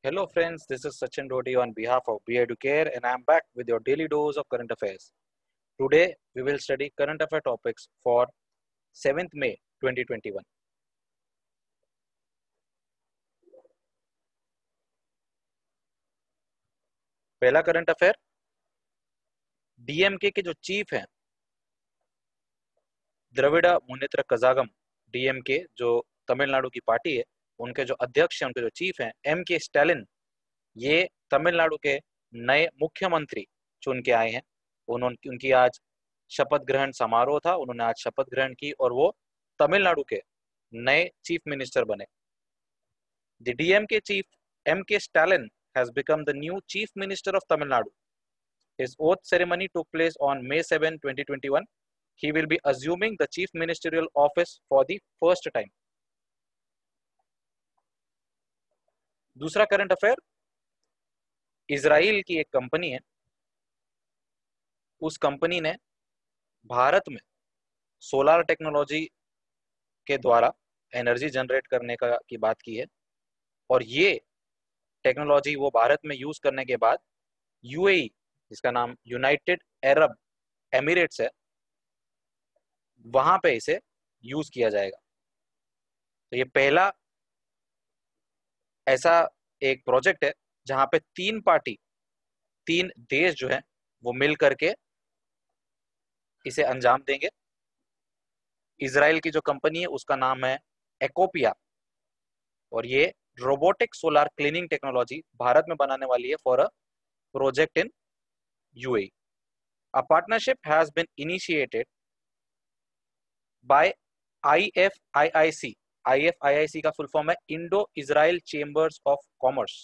Hello friends, this is Sachin Dodi on behalf of BEducare and I am back with your daily dose of current affairs. Today we will study current affair topics for 7th May 2021. पहला current affair, DMK के जो chief हैं Dravida Munnetra Kazhagam, DMK जो तमिलनाडु की party है, उनके जो अध्यक्ष हैं, उनके जो चीफ हैं एम के स्टालिन, ये तमिलनाडु के नए मुख्यमंत्री चुन के आए हैं। उनकी आज शपथ ग्रहण समारोह था, उन्होंने आज शपथ ग्रहण की और वो तमिलनाडु के नए चीफ मिनिस्टर बने। द डीएमके चीफ एम के Stalin has become the new chief minister of Tamil Nadu. His oath ceremony took place on May 7, 2021. He will be assuming the chief ministerial office for the first time. दूसरा current affair, Israel की एक company है, उस company ने भारत में solar technology के द्वारा energy generate करने की बात की है और ये टेक्नोलॉजी वो भारत में यूज करने के बाद यूएई, जिसका नाम यूनाइटेड अरब एमिरेट्स है, वहां पे इसे यूज किया जाएगा। तो ये पहला ऐसा एक प्रोजेक्ट है जहां पे तीन देश जो है वो मिल करके इसे अंजाम देंगे। इजराइल की जो कंपनी है उसका नाम है एकोपिया और ये robotic solar cleaning technology Bharat में बनाने वाली है for a project in UAE. A partnership has been initiated by IFIIC. IFIIC का फुल फॉर्म है Indo Israel chambers of commerce,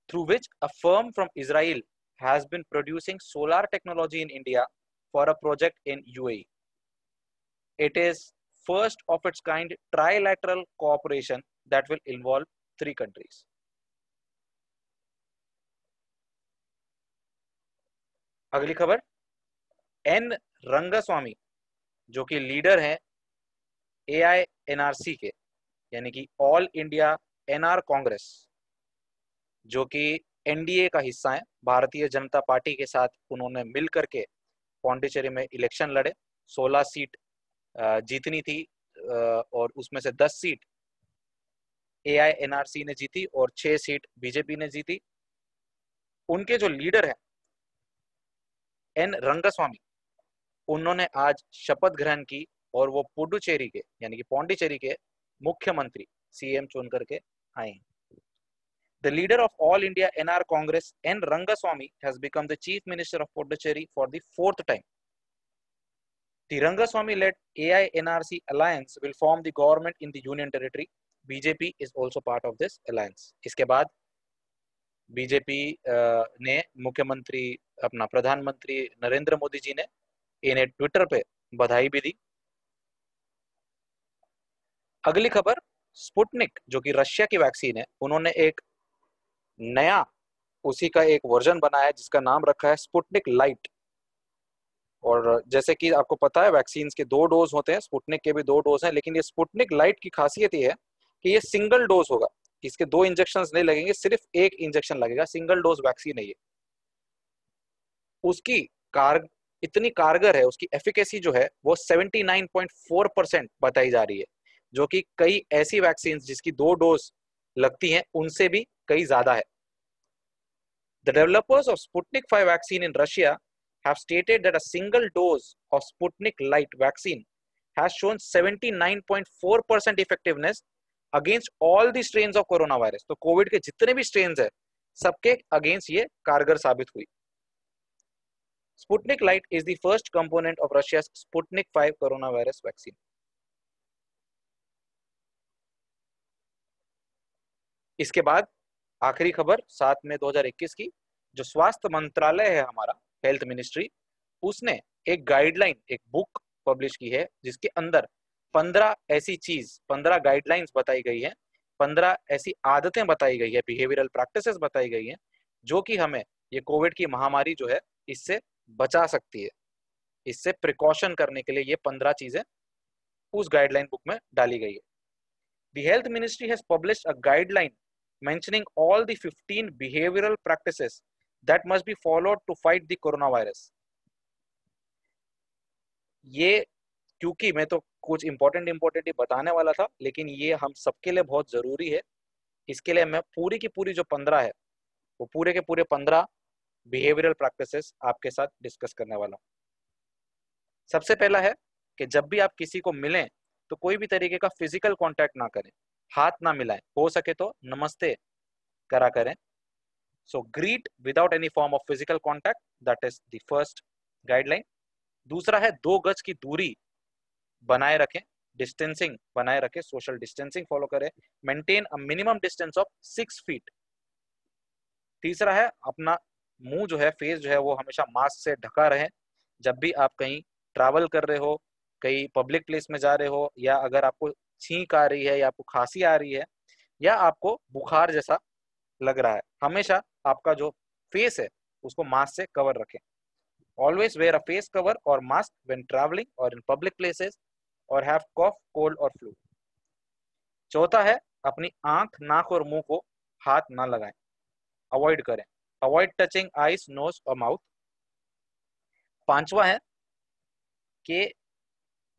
through which a firm from Israel has been producing solar technology in India for a project in UAE. It is first of its kind trilateral cooperation that will involve 3 countries. अगली खबर, N Rangaswamy जो कि leader हैं AINRC के, यानी कि all India NR Congress, जो कि एनडीए का हिस्सा है, भारतीय जनता पार्टी के साथ उन्होंने मिल करके पौंडीचेरी में इलेक्शन लड़े। 16 सीट जीतनी थी और उसमें से 10 सीट AINRC ने जीती और 6 सीट बीजेपी ने जीती। उनके जो लीडर हैं एन रंगास्वामी, उन्होंने आज शपथ ग्रहण की और वो पुडुचेरी के यानी कि पौंडीचेरी के मुख्यमंत्री सीएम चुन करके आए हैं। The leader of All India NR Congress, N. Rangaswamy, has become the Chief Minister of Puducherry for the 4th time. The Rangaswamy-led AINRC alliance will form the government in the Union Territory. BJP is also part of this alliance. इसके बाद BJP ने मुख्यमंत्री अपना प्रधानमंत्री नरेंद्र मोदी जी ने इन्हें Twitter पे बधाई भी दी। अगली खबर, स्पुतनिक जो कि रशिया की वैक्सीन है, उन्होंने एक नया उसी का एक वर्जन बनाया है जिसका नाम रखा है स्पुतनिक लाइट। और जैसे कि आपको पता है वैक्सीन के 2 डोज होते हैं, स्पुतनिक के भी 2 डोज हैं, लेकिन ये स्पुतनिक लाइट की खासियत ये है कि ये सिंगल डोज होगा, इसके 2 इंजेक्शन नहीं लगेंगे, सिर्फ 1 इंजेक्शन लगेगा, सिंगल डोज वैक्सीन है ये। उसकी इतनी कारगर है, उसकी एफिकेसी जो है वो 79.4% बताई जा रही है, जो कि कई ऐसी वैक्सीन जिसकी 2 डोज लगती हैं उनसे भी कई ज्यादा है। The developers of Sputnik 5 vaccine in Russia have stated that a single dose of Sputnik Light vaccine has shown 79.4% effectiveness against all the strains of coronavirus. तो कोविड के जितने भी स्ट्रेन्स है सबके अगेंस्ट ये कारगर साबित हुई। Sputnik Light is the first component of Russia's Sputnik 5 coronavirus vaccine. इसके बाद आखिरी खबर 7 मई 2021 की, जो स्वास्थ्य मंत्रालय है हमारा, हेल्थ मिनिस्ट्री, उसने एक गाइडलाइन, एक बुक पब्लिश की है जिसके अंदर 15 गाइडलाइंस बताई गई है, 15 ऐसी आदतें बताई गई है, बिहेवियरल प्रैक्टिसेस बताई गई हैं जो कि हमें ये कोविड की महामारी जो है इससे बचा सकती है। इससे प्रिकॉशन करने के लिए ये 15 चीजें उस गाइडलाइन बुक में डाली गई है। The health ministry has published a guideline mentioning all the 15 behavioral practices that must be followed to fight the coronavirus. ये क्योंकि मैं तो कुछ इंपॉर्टेंट ही बताने वाला था, लेकिन ये हम सबके लिए बहुत जरूरी है। इसके लिए मैं पूरी की पूरी जो 15 है, वो पूरे के पूरे 15 बिहेवियरल प्रैक्टिसेस आपके साथ डिस्कस करने वाला हूँ। सबसे पहला है कि जब भी आप किसी को मिलें तो कोई भी तरीके का फिजिकल कांटेक्ट ना करें, हाथ ना मिलाएं, हो सके तो नमस्ते करा करें। So greet without any form of physical contact, that is the first guideline. दूसरा है 2 गज की दूरी बनाए रखें, डिस्टेंसिंग बनाए रखें, सोशल डिस्टेंसिंग फॉलो करें, maintain a minimum distance of 6 feet. तीसरा है अपना मुंह जो है, फेस जो है, वो हमेशा मास्क से ढका रहे। जब भी आप कहीं ट्रैवल कर रहे हो, कहीं पब्लिक प्लेस में जा रहे हो, या अगर आपको छींक आ रही है, या आपको खांसी आ रही है, या आपको बुखार जैसा लग रहा है, हमेशा आपका जो फेस है उसको मास्क से कवर रखें। ऑलवेज वेयर अ फेस कवर और मास्क व्हेन ट्रैवलिंग और इन पब्लिक प्लेसेस और हैव कॉफ, कोल्ड और फ्लू। चौथा है अपनी आंख, नाक और मुंह को हाथ ना लगाएं, अवॉइड करें। अवॉइड टचिंग आईज, नोज और माउथ। पांचवा है कि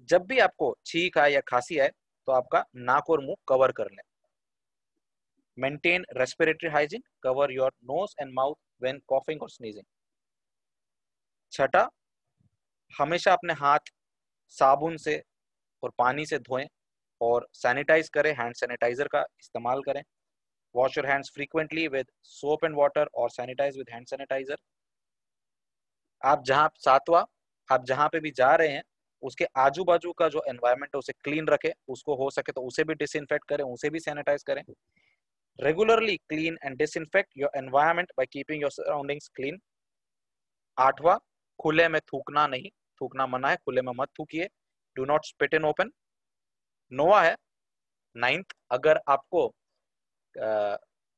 जब भी आपको छींक आए या खांसी आए तो आपका नाक और मुंह कवर कर लें। Maintain respiratory hygiene, cover your nose and mouth when coughing और स्नीजिंग। छठा, हमेशा अपने हाथ साबुन से और पानी से धोएं और सैनिटाइज करें, हैंड सैनिटाइजर का इस्तेमाल करें। Wash your hands frequently with soap and water और सैनिटाइज विद हैंड सैनिटाइजर। सातवां, आप जहां पे भी जा रहे हैं उसके आजू बाजू का जो एनवायरनमेंट है उसे क्लीन रखें, उसको हो सके तो उसे भी डिसइंफेक्ट करें, उसे भी सैनिटाइज करें। Regularly clean and disinfect your environment by keeping your surroundings clean. आठवां, खुले में थूकना नहीं, थूकना मना है, खुले में मत थूकिए। Do not spit in open. नोवा है, नाइन्थ, अगर आपको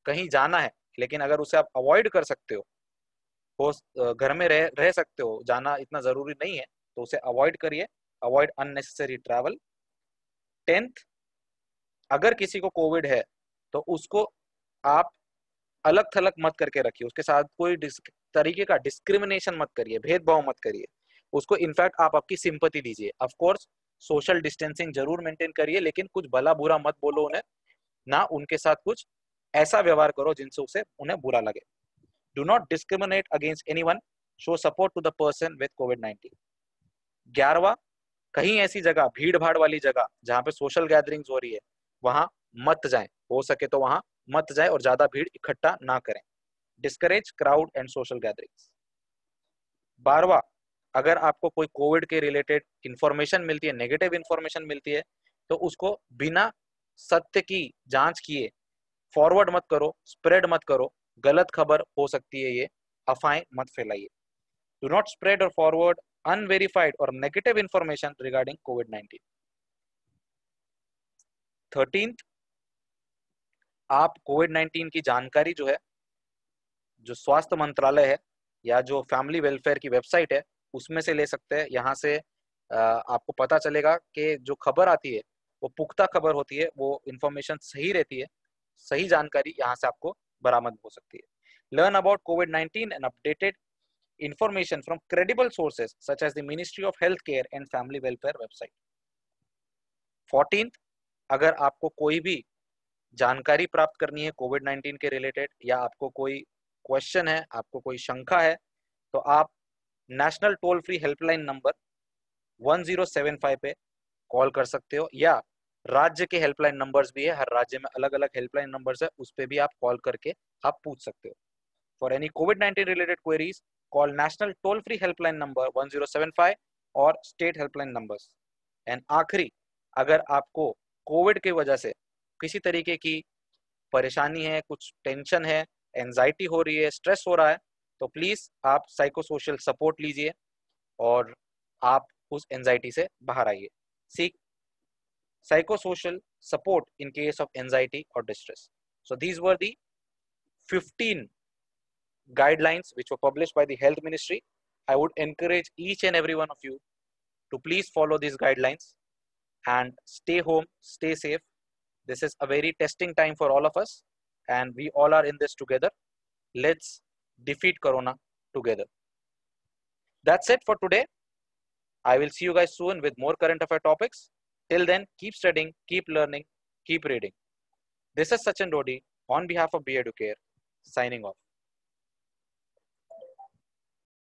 कहीं जाना है लेकिन अगर उसे आप अवॉइड कर सकते हो, घर में रह सकते हो, जाना इतना जरूरी नहीं है, तो उसे अवॉइड करिए। Avoid unnecessary travel. 10th, अगर किसी को कोविड है तो उसको आप अलग थलग मत करके रखिए, उसके साथ कोई तरीके का डिस्क्रिमिनेशन मत करिए, भेदभाव मत करिए उसको। इनफैक्ट आप आपकी सिंपैथी दीजिए। ऑफ कोर्स सोशल डिस्टेंसिंग जरूर मेंटेन करिए, लेकिन कुछ भला बुरा मत बोलो उन्हें, ना उनके साथ कुछ ऐसा व्यवहार करो जिनसे उसे उन्हें बुरा लगे। Do not discriminate against anyone, show support to the person with कोविड-19। 11वां, कहीं ऐसी जगह, भीड़ भाड़ वाली जगह जहां पे सोशल गैदरिंग्स हो रही है, वहां मत जाएं, हो सके तो वहां मत जाएं और ज्यादा भीड़ इकट्ठा ना करें। Discourage crowd and social gatherings. 12वां, अगर आपको कोई कोविड के रिलेटेड इंफॉर्मेशन मिलती है, नेगेटिव इंफॉर्मेशन मिलती है, तो उसको बिना सत्य की जांच किए फॉरवर्ड मत करो, स्प्रेड मत करो। गलत खबर हो सकती है ये, अफवाहें मत फैलाइए। डू नॉट स्प्रेड और फॉरवर्ड अनवेरिफाइड और नेगेटिव इंफॉर्मेशन रिगार्डिंग कोविड-19। 13th, आप कोविड-19 की जानकारी जो है, जो स्वास्थ्य मंत्रालय है या जो फैमिली वेलफेयर की वेबसाइट है उसमें से ले सकते हैं। यहाँ से आपको पता चलेगा कि जो खबर आती है वो पुख्ता खबर होती है, वो इंफॉर्मेशन सही रहती है, सही जानकारी यहाँ से आपको बरामद हो सकती है। Learn about covid and updated information from credible sources such as the Ministry of Healthcare and Family Welfare website. 14th, अगर आपको कोई भी जानकारी प्राप्त करनी है कोविड-19 के रिलेटेड, या आपको कोई क्वेश्चन है, आपको कोई शंका है, तो आप national toll free helpline number 1075 पे कॉल कर सकते हो, या राज्य के हेल्पलाइन नंबर्स भी है, हर राज्य में अलग अलग हेल्पलाइन नंबर्स है, उस पे भी आप कॉल करके आप पूछ सकते हो। For any covid related queries, call national toll free helpline number 1075 और स्टेट हेल्पलाइन नंबर्स। एंड आखिरी, अगर आपको कोविड की वजह से किसी तरीके की परेशानी है, कुछ टेंशन है, एंजाइटी हो रही है, स्ट्रेस हो रहा है, तो प्लीज आप साइकोसोशल सपोर्ट लीजिए और आप उस एंजाइटी से बाहर आइए। Seek psychosocial support in case of anxiety or distress. So these were the 15 guidelines which were published by the Health Ministry. I would encourage each and every one of you to please follow these guidelines and stay home, stay safe. This is a very testing time for all of us, and we all are in this together. Let's defeat Corona together. That's it for today. I will see you guys soon with more current affair topics. Till then, keep studying, keep learning, keep reading. This is Sachin Dodi on behalf of B Educare, signing off.